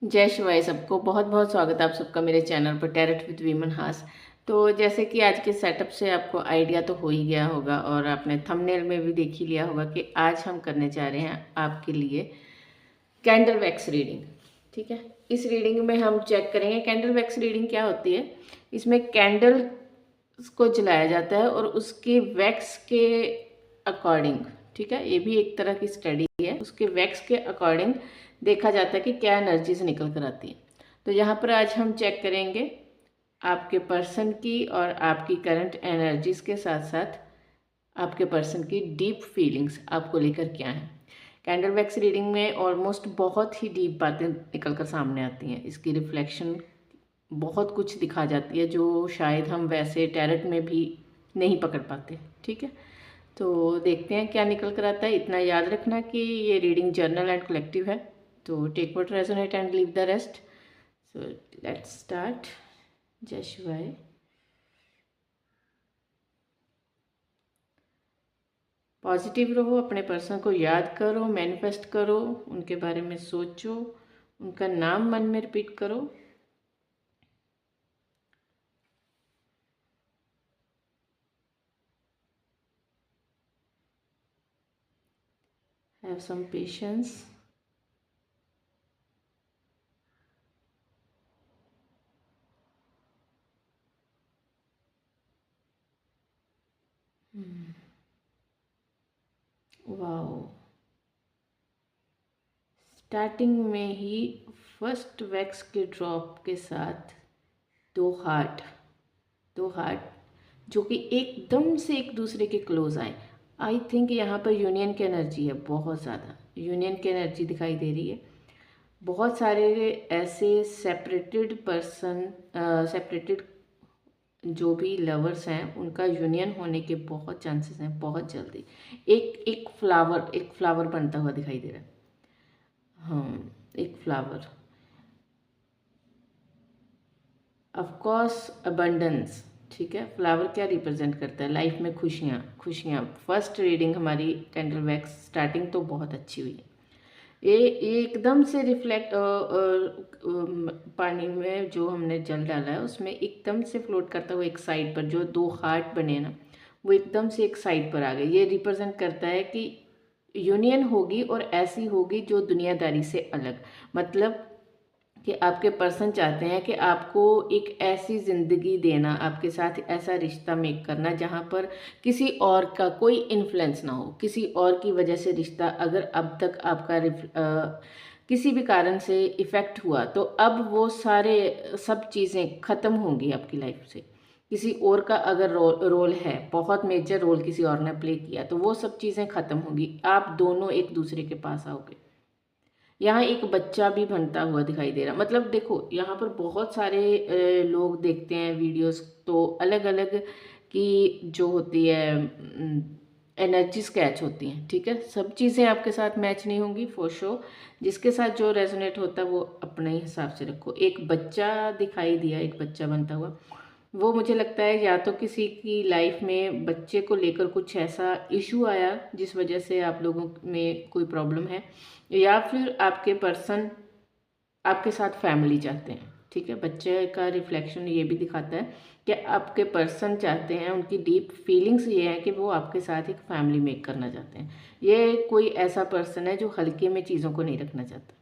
जय शिवाय। सबको बहुत बहुत स्वागत है आप सबका मेरे चैनल पर टैरेट विद वीमन हास। तो जैसे कि आज के सेटअप से आपको आइडिया तो हो ही गया होगा और आपने थंबनेल में भी देख ही लिया होगा कि आज हम करने जा रहे हैं आपके लिए कैंडल वैक्स रीडिंग। ठीक है, इस रीडिंग में हम चेक करेंगे कैंडल वैक्स रीडिंग क्या होती है। इसमें कैंडल को जलाया जाता है और उसके वैक्स के अकॉर्डिंग, ठीक है, ये भी एक तरह की स्टडी है, उसके वैक्स के अकॉर्डिंग देखा जाता है कि क्या एनर्जीज निकल कर आती है। तो यहाँ पर आज हम चेक करेंगे आपके पर्सन की और आपकी करंट एनर्जीज के साथ साथ आपके पर्सन की डीप फीलिंग्स आपको लेकर क्या है। कैंडल वैक्स रीडिंग में ऑलमोस्ट बहुत ही डीप बातें निकल कर सामने आती हैं। इसकी रिफ्लेक्शन बहुत कुछ दिखा जाती है जो शायद हम वैसे टैरेट में भी नहीं पकड़ पाते। ठीक है, तो देखते हैं क्या निकल कर आता है। इतना याद रखना कि ये रीडिंग जर्नल एंड कलेक्टिव है, तो take what resonate and leave the rest. So let's start. जय शिवाय। पॉजिटिव रहो, अपने पर्सन को याद करो, मैनिफेस्ट करो, उनके बारे में सोचो, उनका नाम मन में रिपीट करो। Have some patience. Wow, starting में ही फर्स्ट वैक्स के ड्रॉप के साथ दो हार्ट, दो हार्ट जो कि एकदम से एक दूसरे के क्लोज आए। आई थिंक यहाँ पर यूनियन की एनर्जी है, बहुत ज़्यादा यूनियन की एनर्जी दिखाई दे रही है। बहुत सारे ऐसे सेपरेटेड पर्सन, सेपरेटेड जो भी लवर्स हैं उनका यूनियन होने के बहुत चांसेस हैं बहुत जल्दी। एक फ्लावर बनता हुआ दिखाई दे रहा है। हाँ, एक फ्लावर। Of course abundance. ठीक है, फ्लावर क्या रिप्रेजेंट करता है? लाइफ में खुशियाँ, खुशियाँ। फर्स्ट रीडिंग हमारी कैंडल वैक्स स्टार्टिंग तो बहुत अच्छी हुई है। ये एकदम से रिफ्लेक्ट पानी में जो हमने जल डाला है उसमें एकदम से फ्लोट करता हुआ एक साइड पर जो दो हार्ट बने ना, वो एकदम से एक साइड पर आ गए। ये रिप्रेजेंट करता है कि यूनियन होगी और ऐसी होगी जो दुनियादारी से अलग। मतलब कि आपके पर्सन चाहते हैं कि आपको एक ऐसी ज़िंदगी देना, आपके साथ ऐसा रिश्ता मेक करना जहाँ पर किसी और का कोई इन्फ्लुएंस ना हो, किसी और की वजह से रिश्ता अगर अब तक आपका किसी भी कारण से इफ़ेक्ट हुआ तो अब वो सारे सब चीज़ें ख़त्म होंगी आपकी लाइफ से। किसी और का अगर रोल है, बहुत मेजर रोल किसी और ने प्ले किया, तो वो सब चीज़ें ख़त्म होंगी, आप दोनों एक दूसरे के पास आओगे। यहाँ एक बच्चा भी बनता हुआ दिखाई दे रहा। मतलब देखो, यहाँ पर बहुत सारे लोग देखते हैं वीडियोस, तो अलग अलग की जो होती है एनर्जी स्केच होती हैं। ठीक है, सब चीज़ें आपके साथ मैच नहीं होंगी फॉर श्योर। जिसके साथ जो रेजोनेट होता है वो अपने ही हिसाब से रखो। एक बच्चा दिखाई दिया, एक बच्चा बनता हुआ। वो मुझे लगता है या तो किसी की लाइफ में बच्चे को लेकर कुछ ऐसा इशू आया जिस वजह से आप लोगों में कोई प्रॉब्लम है, या फिर आपके पर्सन आपके साथ फैमिली चाहते हैं। ठीक है, बच्चे का रिफ्लेक्शन ये भी दिखाता है कि आपके पर्सन चाहते हैं, उनकी डीप फीलिंग्स ये है कि वो आपके साथ एक फैमिली मेक करना चाहते हैं। ये कोई ऐसा पर्सन है जो हल्के में चीज़ों को नहीं रखना चाहता।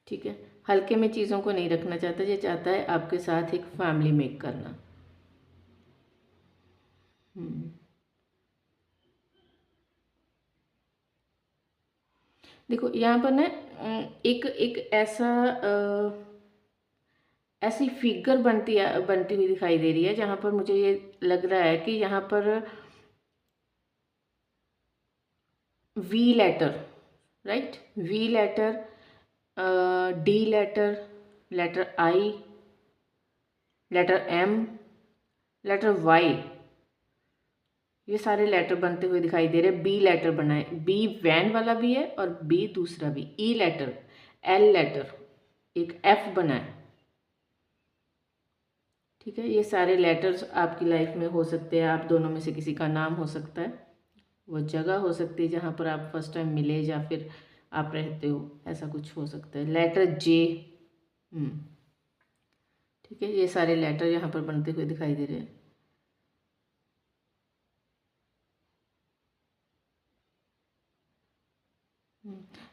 ठीक है, हल्के में चीज़ों को नहीं रखना चाहता, ये चाहता है आपके साथ एक फैमिली मेक करना। हम्म। देखो यहाँ पर ना एक एक ऐसी फिगर बनती हुई दिखाई दे रही है जहाँ पर मुझे ये लग रहा है कि यहाँ पर V letter, right, V letter, D letter, letter I, letter M, letter Y, ये सारे लेटर बनते हुए दिखाई दे रहे हैं। बी लेटर बना है, बी वैन वाला भी है और बी दूसरा भी, ई लेटर, एल लेटर, एक एफ बना है। ठीक है, ये सारे लेटर्स आपकी लाइफ में हो सकते हैं। आप दोनों में से किसी का नाम हो सकता है, वो जगह हो सकती है जहाँ पर आप फर्स्ट टाइम मिले, या फिर आप रहते हो, ऐसा कुछ हो सकता है। लेटर जे। ठीक है, ये सारे लेटर यहाँ पर बनते हुए दिखाई दे रहे हैं।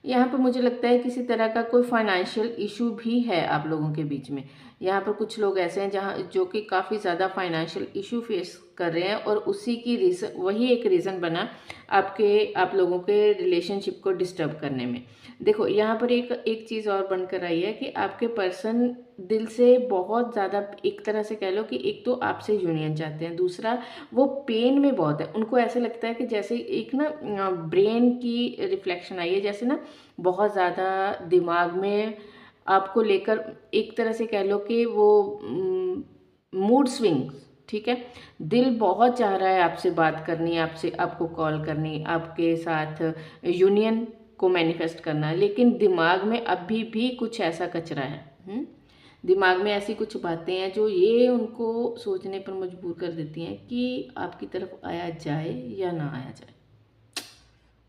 यहाँ पर मुझे लगता है किसी तरह का कोई फाइनेंशियल इशू भी है आप लोगों के बीच में। यहाँ पर कुछ लोग ऐसे हैं जहाँ जो कि काफ़ी ज़्यादा फाइनेंशियल इशू फेस कर रहे हैं, और उसी की रीज़न, वही एक रीज़न बना आप लोगों के रिलेशनशिप को डिस्टर्ब करने में। देखो यहाँ पर एक एक चीज़ और बनकर आई है कि आपके पर्सन दिल से बहुत ज़्यादा, एक तरह से कह लो कि एक तो आपसे यूनियन चाहते हैं, दूसरा वो पेन में बहुत है। उनको ऐसे लगता है कि जैसे एक ना ब्रेन की रिफ्लेक्शन आई है, जैसे ना बहुत ज़्यादा दिमाग में आपको लेकर, एक तरह से कह लो कि वो मूड स्विंग। ठीक है, दिल बहुत चाह रहा है आपसे बात करनी, आपसे आपको कॉल करनी, आपके साथ यूनियन को मैनिफेस्ट करना, लेकिन दिमाग में अभी भी कुछ ऐसा कचरा है। दिमाग में ऐसी कुछ बातें हैं जो ये उनको सोचने पर मजबूर कर देती हैं कि आपकी तरफ आया जाए या ना आया जाए।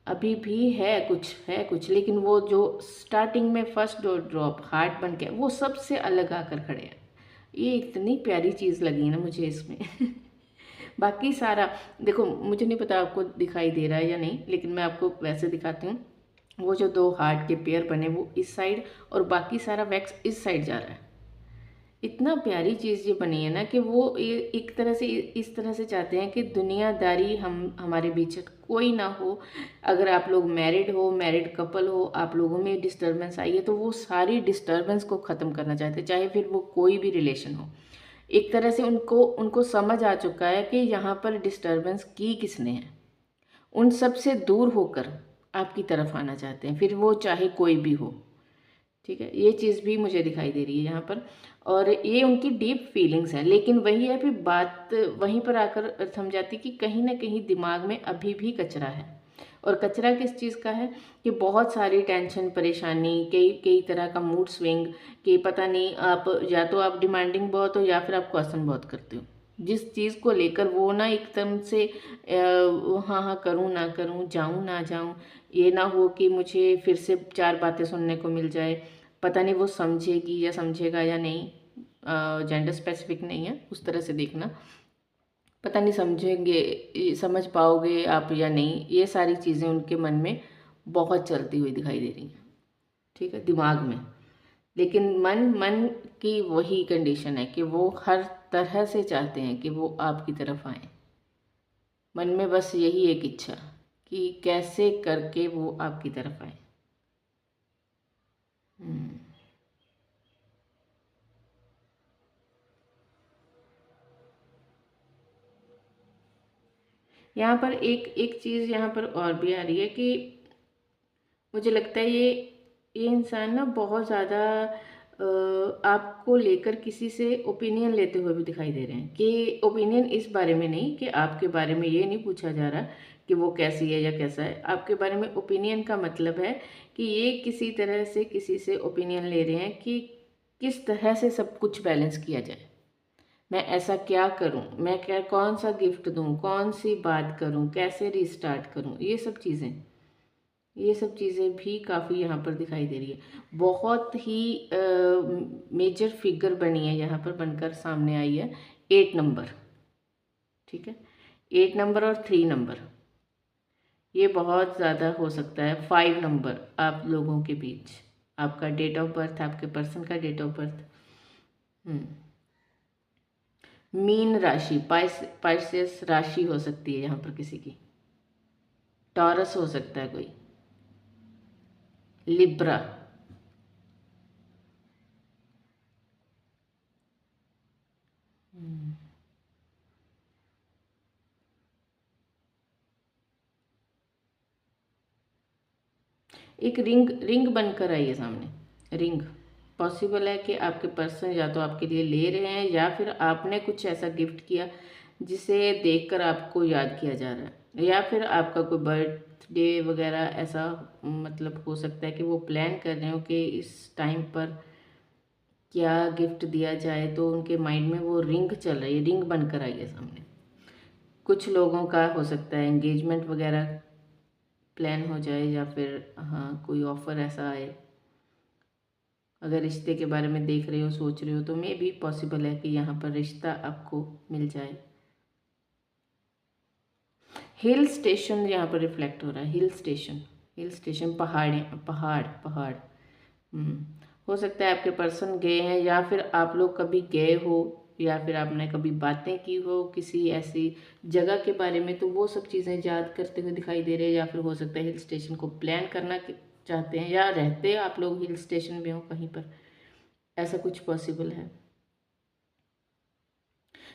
अभी भी है कुछ, लेकिन वो जो स्टार्टिंग में फर्स्ट ड्रॉप हार्ट बन के वो सबसे अलग आकर खड़े हैं। ये इतनी प्यारी चीज़ लगी ना मुझे इसमें। बाकी सारा देखो, मुझे नहीं पता आपको दिखाई दे रहा है या नहीं, लेकिन मैं आपको वैसे दिखाती हूँ। वो जो दो हार्ट के पेयर बने वो इस साइड, और बाकी सारा वैक्स इस साइड जा रहा है। इतना प्यारी चीज़ ये बनी है ना कि वो एक तरह से इस तरह से चाहते हैं कि दुनियादारी हमारे बीच कोई ना हो। अगर आप लोग मैरिड हो, मैरिड कपल हो, आप लोगों में डिस्टर्बेंस आई है तो वो सारी डिस्टर्बेंस को ख़त्म करना चाहते हैं, चाहे फिर वो कोई भी रिलेशन हो। एक तरह से उनको उनको समझ आ चुका है कि यहाँ पर डिस्टर्बेंस की किसने है। उन सब से दूर होकर आपकी तरफ आना चाहते हैं, फिर वो चाहे कोई भी हो। ठीक है, ये चीज़ भी मुझे दिखाई दे रही है यहाँ पर, और ये उनकी डीप फीलिंग्स है। लेकिन वही है, फिर बात वहीं पर आकर समझाती कि कहीं ना कहीं दिमाग में अभी भी कचरा है। और कचरा किस चीज़ का है कि बहुत सारी टेंशन, परेशानी, कई कई तरह का मूड स्विंग, कि पता नहीं आप या तो आप डिमांडिंग बहुत हो या फिर आप क्वेश्चन बहुत करते हो। जिस चीज़ को लेकर वो ना एकदम से हाँ हाँ करूँ ना करूँ, जाऊँ ना जाऊँ, ये ना हो कि मुझे फिर से चार बातें सुनने को मिल जाए। पता नहीं वो समझेगी या समझेगा या नहीं, जेंडर स्पेसिफिक नहीं है, उस तरह से देखना। पता नहीं समझ पाओगे आप या नहीं, ये सारी चीज़ें उनके मन में बहुत चलती हुई दिखाई दे रही हैं। ठीक है, दिमाग में। लेकिन मन मन की वही कंडीशन है कि वो हर तरह से चाहते हैं कि वो आपकी तरफ आए। मन में बस यही एक इच्छा कि कैसे करके वो आपकी तरफ आए। हम्म। यहाँ पर एक एक चीज़ यहाँ पर और भी आ रही है कि मुझे लगता है ये इंसान ना बहुत ज़्यादा आपको लेकर किसी से ओपिनियन लेते हुए भी दिखाई दे रहे हैं, कि ओपिनियन इस बारे में नहीं कि आपके बारे में ये नहीं पूछा जा रहा कि वो कैसी है या कैसा है। आपके बारे में ओपिनियन का मतलब है कि ये किसी तरह से किसी से ओपिनियन ले रहे हैं कि किस तरह से सब कुछ बैलेंस किया जाए। मैं ऐसा क्या करूं, मैं क्या कौन सा गिफ्ट दूं, कौन सी बात करूं, कैसे रिस्टार्ट करूं, ये सब चीज़ें भी काफ़ी यहाँ पर दिखाई दे रही है। बहुत ही मेजर फिगर बनी है यहाँ पर, बनकर सामने आई है 8 नंबर। ठीक है, 8 नंबर और 3 नंबर, ये बहुत ज़्यादा हो सकता है। 5 नंबर आप लोगों के बीच, आपका डेट ऑफ बर्थ, आपके पर्सन का डेट ऑफ बर्थ। मीन राशि, पाइसेस राशि हो सकती है यहाँ पर किसी की। टॉरस हो सकता है कोई। लिब्रा। एक रिंग रिंग बनकर आई है सामने, रिंग। पॉसिबल है कि आपके पर्सन या तो आपके लिए ले रहे हैं, या फिर आपने कुछ ऐसा गिफ्ट किया जिसे देखकर आपको याद किया जा रहा है, या फिर आपका कोई बर्थडे वगैरह ऐसा, मतलब हो सकता है कि वो प्लान कर रहे हो कि इस टाइम पर क्या गिफ्ट दिया जाए, तो उनके माइंड में वो रिंग चल रही है, रिंग बनकर आई है सामने। कुछ लोगों का हो सकता है एंगेजमेंट वगैरह प्लान हो जाए, या फिर हाँ कोई ऑफ़र ऐसा आए। अगर रिश्ते के बारे में देख रहे हो, सोच रहे हो, तो मे भी पॉसिबल है कि यहाँ पर रिश्ता आपको मिल जाए। हिल स्टेशन यहाँ पर रिफ्लेक्ट हो रहा है, हिल स्टेशन, हिल स्टेशन, पहाड़े, पहाड़ पहाड़। हम्म, हो सकता है आपके पर्सन गए हैं, या फिर आप लोग कभी गए हो, या फिर आपने कभी बातें की हो किसी ऐसी जगह के बारे में, तो वो सब चीज़ें याद करते हुए दिखाई दे रहे हैं। या फिर हो सकता है हिल स्टेशन को प्लान करना चाहते हैं, या रहते आप लोग हिल स्टेशन में हो कहीं पर, ऐसा कुछ पॉसिबल है।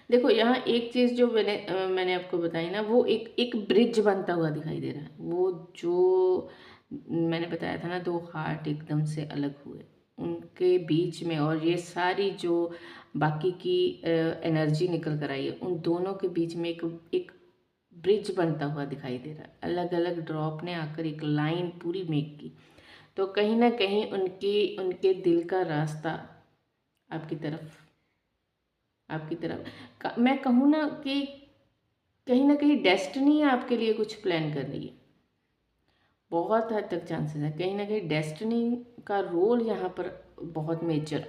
देखो यहाँ एक चीज़ जो मैंने आपको बताई ना, वो एक एक ब्रिज बनता हुआ दिखाई दे रहा है। वो जो मैंने बताया था ना, दो हार्ट एकदम से अलग हुए उनके बीच में, और ये सारी जो बाकी की एनर्जी निकल कर आई है, उन दोनों के बीच में एक एक ब्रिज बनता हुआ दिखाई दे रहा है। अलग अलग ड्रॉप ने आकर एक लाइन पूरी मेक की। तो कहीं ना कहीं उनके दिल का रास्ता आपकी तरफ, मैं कहूँ ना कि कहीं ना कहीं डेस्टिनी आपके लिए कुछ प्लान कर रही है। बहुत हद तक चांसेस है, कहीं ना कहीं डेस्टिनी का रोल यहाँ पर बहुत मेजर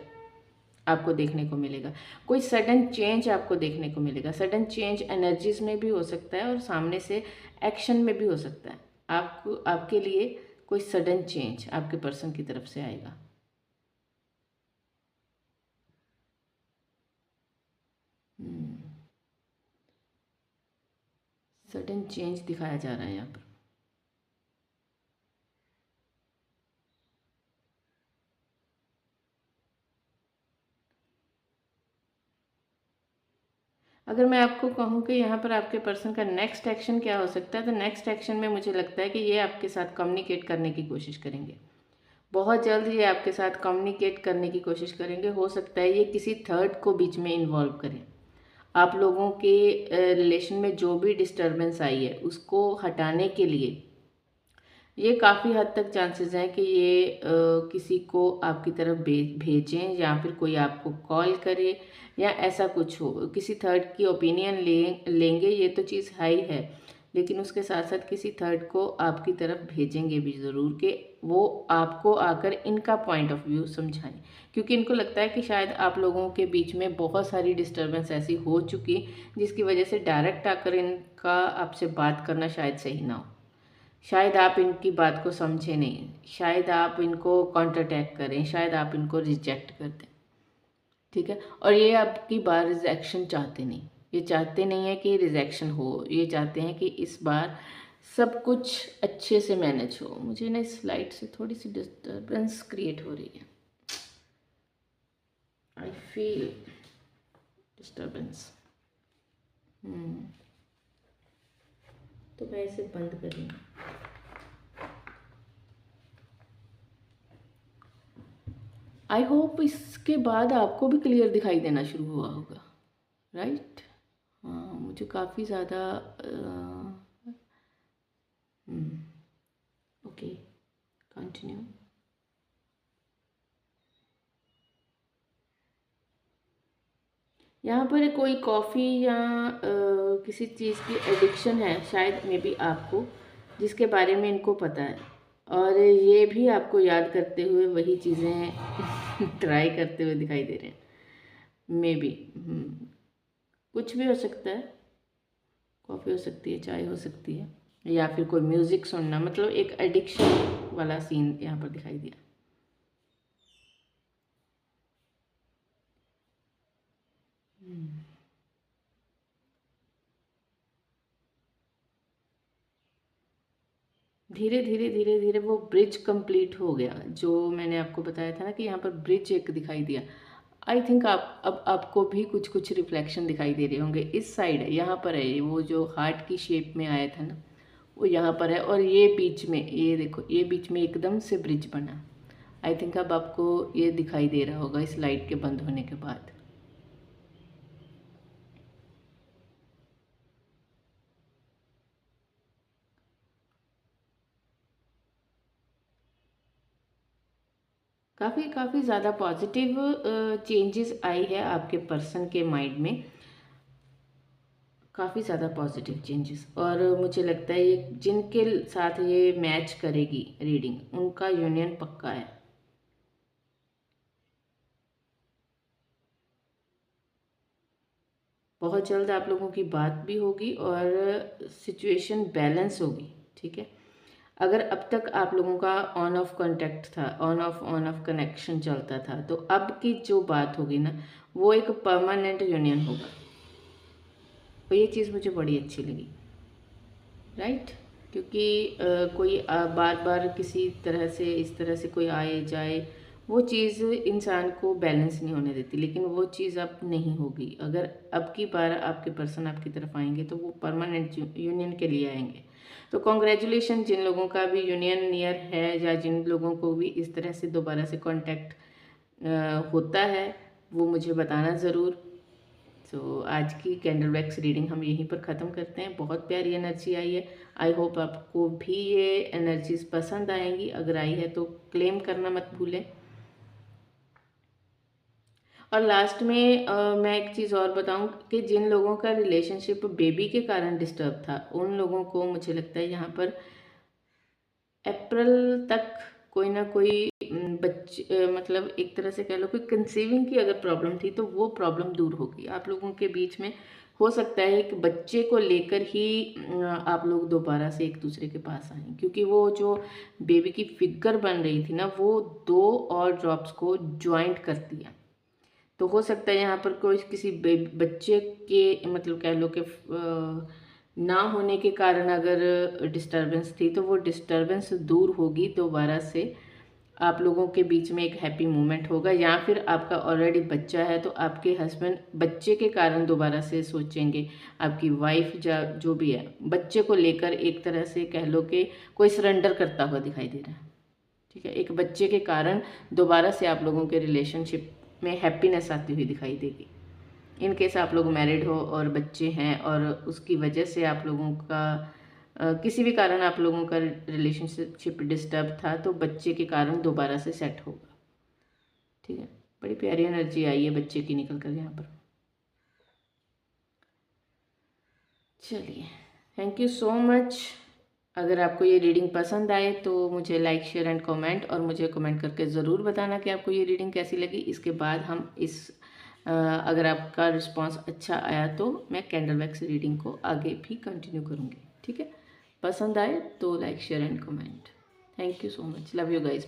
आपको देखने को मिलेगा। कोई सडन चेंज आपको देखने को मिलेगा। सडन चेंज एनर्जीज में भी हो सकता है, और सामने से एक्शन में भी हो सकता है। आपको, आपके लिए कोई सडन चेंज आपके पर्सन की तरफ से आएगा। सडन चेंज दिखाया जा रहा है यहाँ पर। अगर मैं आपको कहूँ कि यहाँ पर आपके पर्सन का नेक्स्ट एक्शन क्या हो सकता है, तो नेक्स्ट एक्शन में मुझे लगता है कि ये आपके साथ कम्युनिकेट करने की कोशिश करेंगे। बहुत जल्द ये आपके साथ कम्युनिकेट करने की कोशिश करेंगे। हो सकता है ये किसी थर्ड को बीच में इन्वॉल्व करें। आप लोगों के रिलेशन में जो भी डिस्टर्बेंस आई है उसको हटाने के लिए ये काफ़ी हद तक चांसेस हैं कि ये किसी को आपकी तरफ भेजें, या फिर कोई आपको कॉल करे, या ऐसा कुछ हो। किसी थर्ड की ओपिनियन लेंगे, ये तो चीज़ हाई है, लेकिन उसके साथ साथ किसी थर्ड को आपकी तरफ भेजेंगे भी ज़रूर, कि वो आपको आकर इनका पॉइंट ऑफ व्यू समझाएं। क्योंकि इनको लगता है कि शायद आप लोगों के बीच में बहुत सारी डिस्टर्बेंस ऐसी हो चुकी, जिसकी वजह से डायरेक्ट आकर इनका आपसे बात करना शायद सही ना हो। शायद आप इनकी बात को समझे नहीं, शायद आप इनको काउंटर अटैक करें, शायद आप इनको रिजेक्ट कर दें। ठीक है, और ये आपकी बार रिजेक्शन चाहते नहीं। ये चाहते नहीं है कि रिजेक्शन हो, ये चाहते हैं कि इस बार सब कुछ अच्छे से मैनेज हो। मुझे ना इस लाइट से थोड़ी सी डिस्टर्बेंस क्रिएट हो रही है। I feel disturbance. तो मैं इसे बंद करूँगी। आई होप इसके बाद आपको भी क्लियर दिखाई देना शुरू हुआ होगा, राइट? हाँ, मुझे काफ़ी ज़्यादा ओके, कंटिन्यू। यहाँ पर कोई कॉफ़ी या किसी चीज़ की एडिक्शन है शायद, मे बी आपको, जिसके बारे में इनको पता है, और ये भी आपको याद करते हुए वही चीज़ें ट्राई करते हुए दिखाई दे रहे हैं। मे बी कुछ भी हो सकता है। कॉफ़ी हो सकती है, चाय हो सकती है, या फिर कोई म्यूज़िक सुनना। मतलब एक एडिक्शन वाला सीन यहाँ पर दिखाई दिया। धीरे धीरे धीरे धीरे वो ब्रिज कंप्लीट हो गया, जो मैंने आपको बताया था ना कि यहाँ पर ब्रिज एक दिखाई दिया। आई थिंक आप अब आपको भी कुछ कुछ रिफ्लेक्शन दिखाई दे रहे होंगे। इस साइड है, यहाँ पर है, ये वो जो हार्ट की शेप में आया था ना, वो यहाँ पर है, और ये बीच में, ये देखो, ये बीच में एकदम से ब्रिज बना। आई थिंक अब आपको ये दिखाई दे रहा होगा इस लाइट के बंद होने के बाद। काफ़ी काफ़ी ज़्यादा पॉजिटिव चेंजेस आई है आपके पर्सन के माइंड में। काफ़ी ज़्यादा पॉजिटिव चेंजेस, और मुझे लगता है ये जिनके साथ ये मैच करेगी रीडिंग, उनका यूनियन पक्का है। बहुत जल्द आप लोगों की बात भी होगी और सिचुएशन बैलेंस होगी, ठीक है। अगर अब तक आप लोगों का ऑन ऑफ कांटेक्ट था, ऑन ऑफ कनेक्शन चलता था, तो अब की जो बात होगी ना, वो एक परमानेंट यूनियन होगा। तो ये चीज़ मुझे बड़ी अच्छी लगी, राइट। क्योंकि कोई बार बार किसी तरह से, इस तरह से कोई आए जाए, वो चीज़ इंसान को बैलेंस नहीं होने देती। लेकिन वो चीज़ अब नहीं होगी। अगर अब की बार आपके पर्सन आपकी तरफ आएंगे तो वो परमानेंट यूनियन के लिए आएंगे। तो कॉन्ग्रेचुलेशन जिन लोगों का भी यूनियन नियर है, या जिन लोगों को भी इस तरह से दोबारा से कांटेक्ट होता है, वो मुझे बताना ज़रूर। तो आज की कैंडल वैक्स रीडिंग हम यहीं पर ख़त्म करते हैं। बहुत प्यारी एनर्जी आई है। आई होप आपको भी ये एनर्जीज पसंद आएंगी। अगर आई है तो क्लेम करना मत भूलें। और लास्ट में मैं एक चीज़ और बताऊं कि जिन लोगों का रिलेशनशिप बेबी के कारण डिस्टर्ब था, उन लोगों को मुझे लगता है यहाँ पर अप्रैल तक कोई ना कोई बच्चे, मतलब एक तरह से कह लो, कोई कंसीविंग की अगर प्रॉब्लम थी तो वो प्रॉब्लम दूर होगी। आप लोगों के बीच में हो सकता है कि बच्चे को लेकर ही आप लोग दोबारा से एक दूसरे के पास आए, क्योंकि वो जो बेबी की फिगर बन रही थी ना, वो 2 और ड्रॉप्स को ज्वाइंट करती है। तो हो सकता है यहाँ पर कोई किसी बच्चे के, मतलब कह लो कि ना होने के कारण अगर डिस्टरबेंस थी, तो वो डिस्टरबेंस दूर होगी। दोबारा से आप लोगों के बीच में एक हैप्पी मोमेंट होगा। या फिर आपका ऑलरेडी बच्चा है तो आपके हस्बैंड बच्चे के कारण दोबारा से सोचेंगे। आपकी वाइफ जो भी है, बच्चे को लेकर एक तरह से कह लो कि कोई सरेंडर करता हुआ दिखाई दे रहा है, ठीक है। एक बच्चे के कारण दोबारा से आप लोगों के रिलेशनशिप में हैप्पीनेस आती हुई दिखाई देगी। इन केस आप लोग मैरिड हो और बच्चे हैं, और उसकी वजह से आप लोगों का किसी भी कारण आप लोगों का रिलेशनशिप डिस्टर्ब था, तो बच्चे के कारण दोबारा से सेट होगा, ठीक है। बड़ी प्यारी एनर्जी आई है बच्चे की निकल कर यहाँ पर। चलिए, थैंक यू सो मच। अगर आपको ये रीडिंग पसंद आए तो मुझे लाइक, शेयर एंड कमेंट, और मुझे कमेंट करके ज़रूर बताना कि आपको ये रीडिंग कैसी लगी। इसके बाद हम अगर आपका रिस्पांस अच्छा आया तो मैं कैंडल वैक्स रीडिंग को आगे भी कंटिन्यू करूँगी, ठीक है। पसंद आए तो like, share and comment. Thank you so much. Love you guys.